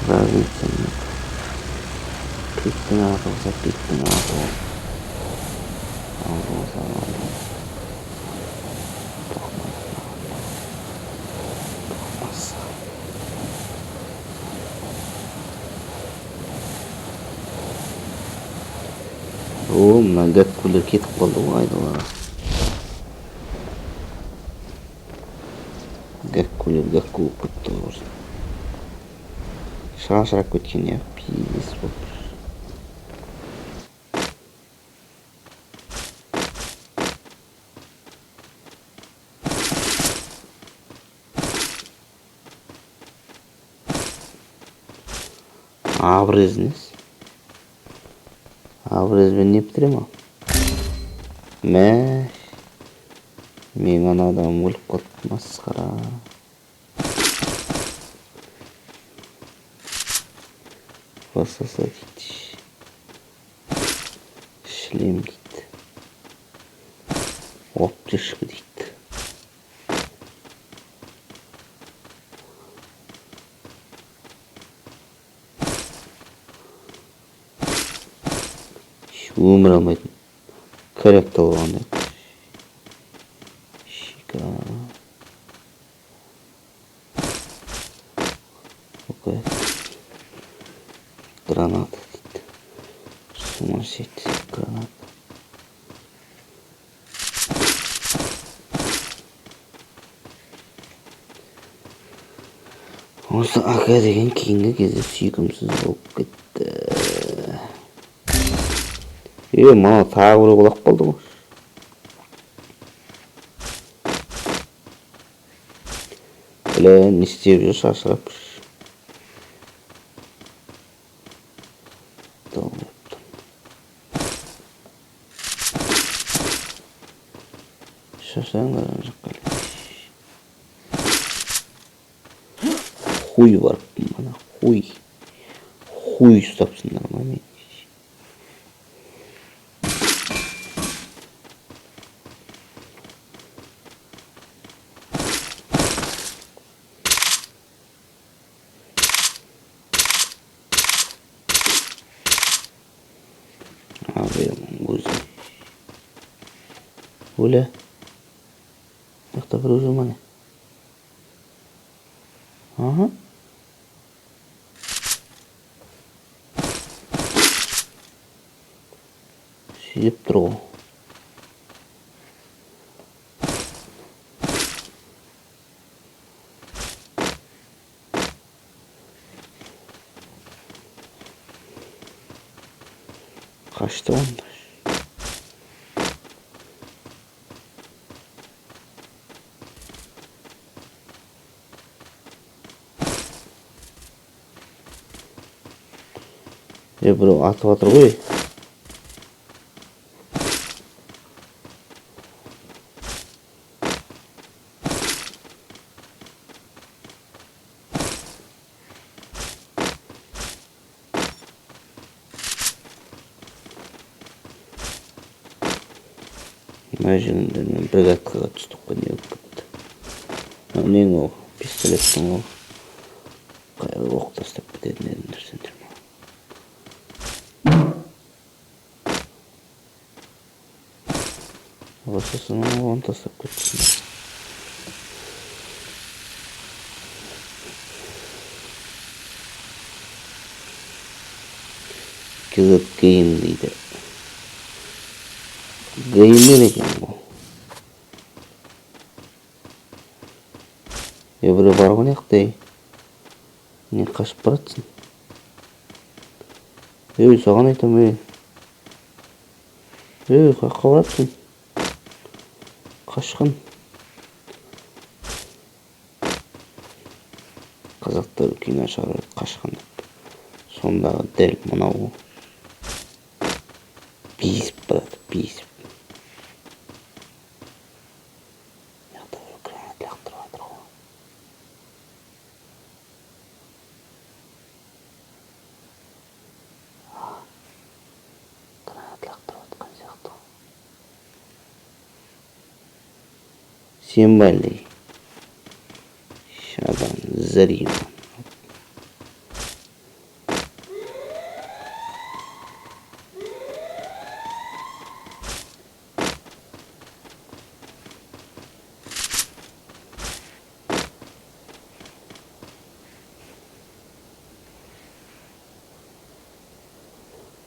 Разница нет. Пиктің аты болса пиктің аты ол. Ал болса ал. О, мына гәккулер кетіп қалды ғой айдалаға. Гәккулер гәкку болып кетті ғой. Шашырап кеткен я, пиздец болып. Абрезінес. Абрезбен не бітірем ал? Мә, мен ана адам өліп қалды, масқара. Басаса дейді. Шлем дейді. Оптишкі дейді. Өмір алмайтын. Корректі болғандай. Шика. Окей. Граната дейді. Сумасшедший граната. Осы ака деген кейінгі кезде сүйкімсіз болып кетті. Мана тағы бір құлап қалды ғой. Білен, не істеп жүр, шашырап жүр. Шашаңдар ана жаққа. Хуй бар, мана хуй. Хуй ұстапсындар ма мен. Оля, жақта бір өзі мане. Ага. Сөйтіп тұр ғой. Қашты онда. Біреу атып атыр ғой. Мына жерінден бір гәккіға түстік қой, не болып кетті. Нең ол, пистолеттің ол. Қайғы оқ тастап кететін едіңдер сендер ма? Осысын оған тастап кетсін. Кізіп кейін дейді. Геймер екен бұл. Біреу бар ғой неқтай. Не қашып баратсың? Саған айтам, қаққа баратсың? Қашқын. Қазақтар кино шығарып қашқын. Сондағы дәл мынау. Безіп барады, безіп. Яқта бір гранат лақтырып жатыр ғой. Гранат лақтырып жатқан сияқты. Сен бәлей. Шадан зәреймін.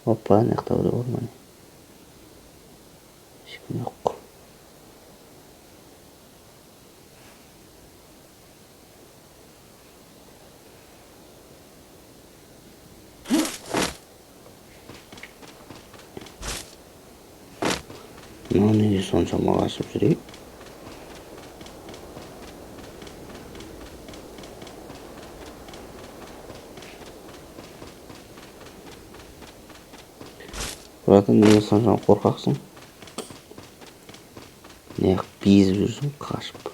Опа, ана жақта біреу бар ма? Ешкім жоқ. Мынау неге соншама қашып жүр? Братан, неге соншама қорқақсың? Неғып безіп жүрсің қашып?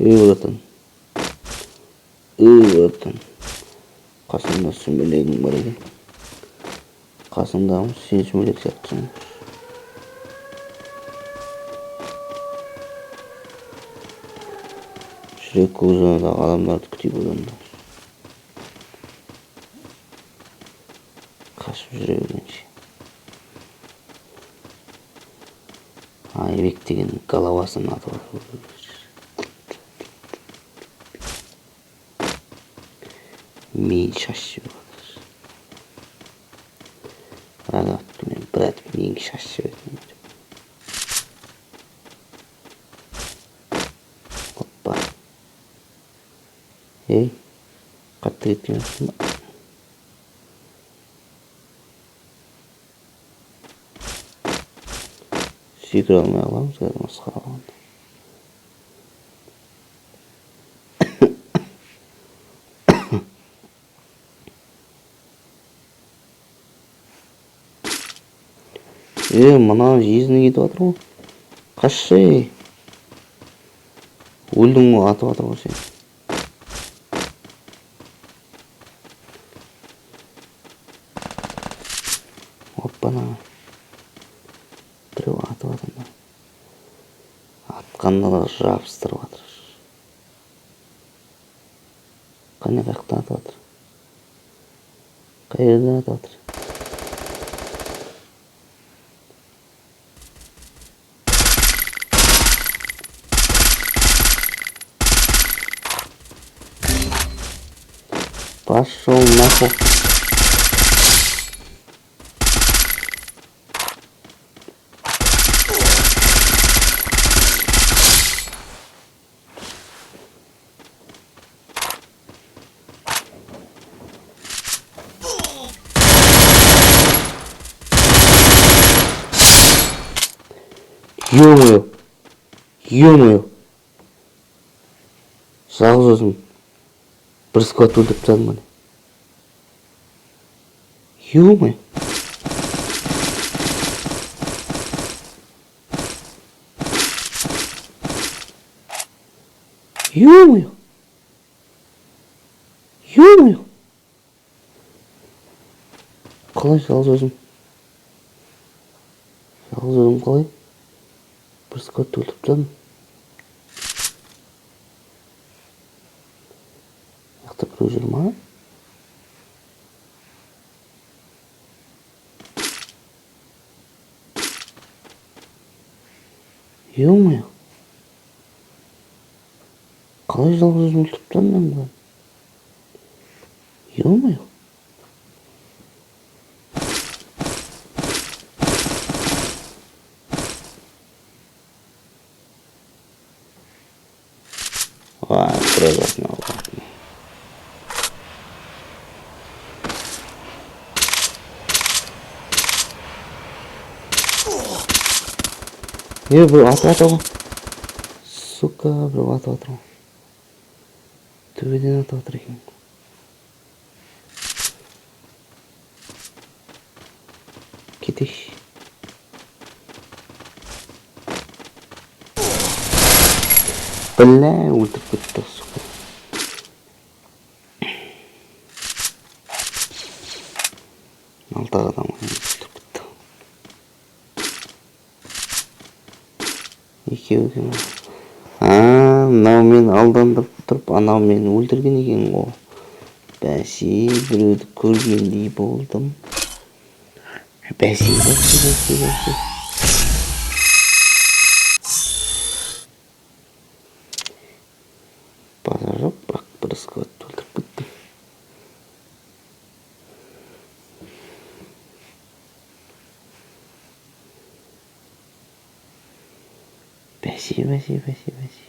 Братан. Братан. Қасыңда сүмелегің бар екен. Қасыңдағым сен сүмелек сияқтысың. Жүрек көкжиегіндегі адамдарды күтейік одан да. Қашып жүре бергенше. Айбек деген головасын атып атып. Мен шашып жатыр. Рагатты мен брат мен шашып жатыр. Опа. Ей, қатты кеткен жоқсың ба? Секіре алмай қаламыз қазір масқара қылғанда. Мына жезіне кетіп жатыр ғой. Қашшы. Өлдің ғой, атып жатыр ғой сен. Оппана. Біреу атып жатыр. Атқанда да жабыстырып жатыр. Қане қаяқтан атып жатыр? Қай жерден атып жатыр? Пошел нахуй. Ё-моё. Ё-моё. Жалғыз өзім бір сквад өлтіріп тастадым міне. Ё-моё. Ё-моё. Ё-моё. Қалай жалғыз өзім? Жалғыз өзім қалай? Бір сквад өлтіріп тастадым. Яқта біреу жүр ма? Ё-моё. Қалай жалғыз өзім өлтіріп тастадым мен бұны? Ё-моё. Прекрасно. Біреу атып жатыр ғой. Сука, біреу атып жатыр ғой. Төбеден атып жатыр екен. Кетейікші. Бля, өлтіріп кетті, сука. Алтар адам өлтіріп кетті. Екеу екен. Мынау мені алдандырып тұрып, анау мені өлтірген екен ғой. Бәсе, біреуді көргендей болдым. Бәсе. Базар жоқ, бірақ бір сквад өлтіріп кеттім. Messi, Messi, Messi, Messi.